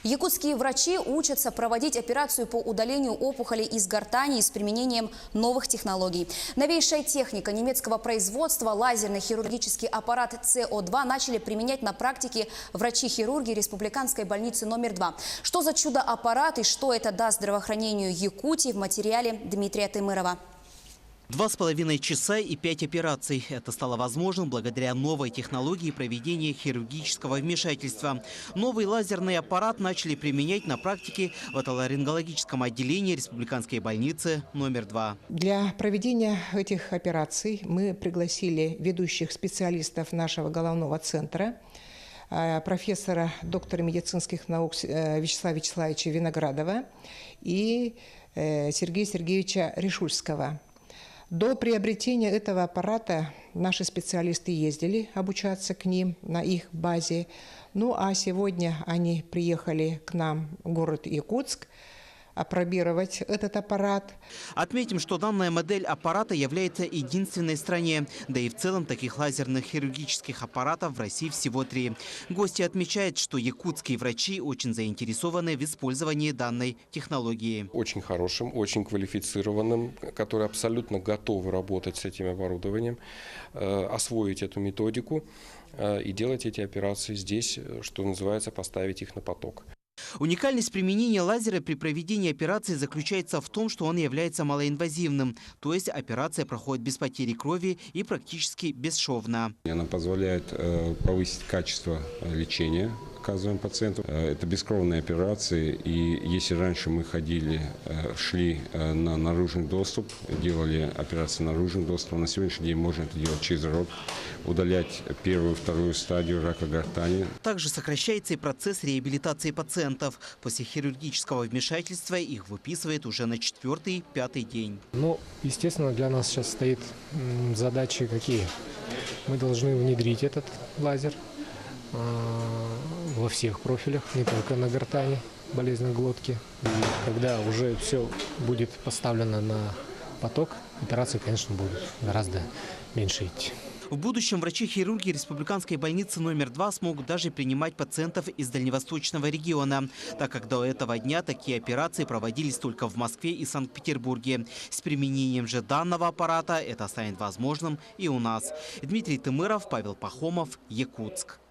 Якутские врачи учатся проводить операцию по удалению опухолей из гортани с применением новых технологий. Новейшая техника немецкого производства, лазерный хирургический аппарат СО2 начали применять на практике врачи-хирурги Республиканской больницы номер 2. Что за чудо-аппарат и что это даст здравоохранению Якутии, в материале Дмитрия Тымырова. 2,5 часа и 5 операций. Это стало возможным благодаря новой технологии проведения хирургического вмешательства. Новый лазерный аппарат начали применять на практике в отоларингологическом отделении Республиканской больницы номер 2. Для проведения этих операций мы пригласили ведущих специалистов нашего головного центра, профессора, доктора медицинских наук Вячеслава Вячеславовича Виноградова и Сергея Сергеевича Решульского. До приобретения этого аппарата наши специалисты ездили обучаться к ним на их базе. Ну а сегодня они приехали к нам в город Якутск апробировать этот аппарат. Отметим, что данная модель аппарата является единственной в стране. Да и в целом таких лазерных хирургических аппаратов в России всего 3. Гости отмечают, что якутские врачи очень заинтересованы в использовании данной технологии. Очень хорошим, очень квалифицированным, которые абсолютно готовы работать с этим оборудованием, освоить эту методику и делать эти операции здесь, что называется, поставить их на поток. Уникальность применения лазера при проведении операции заключается в том, что он является малоинвазивным, то есть операция проходит без потери крови и практически бесшовно. Она позволяет повысить качество лечения оказываемому пациенту. Это бескровные операции, и если раньше мы шли на наружный доступ, делали операции наружным доступом, на сегодняшний день можно это делать через рот, удалять первую, вторую стадию рака гортани. Также сокращается и процесс реабилитации пациентов. После хирургического вмешательства их выписывают уже на 4-5 день. Ну, естественно, для нас сейчас стоит задачи какие? Мы должны внедрить этот лазер во всех профилях, не только на гортани, болезнь глотки. И когда уже все будет поставлено на поток, операции, конечно, будут гораздо меньше идти. В будущем врачи-хирурги Республиканской больницы номер 2 смогут даже принимать пациентов из дальневосточного региона, так как до этого дня такие операции проводились только в Москве и Санкт-Петербурге. С применением же данного аппарата это станет возможным и у нас. Дмитрий Тымыров, Павел Пахомов, Якутск.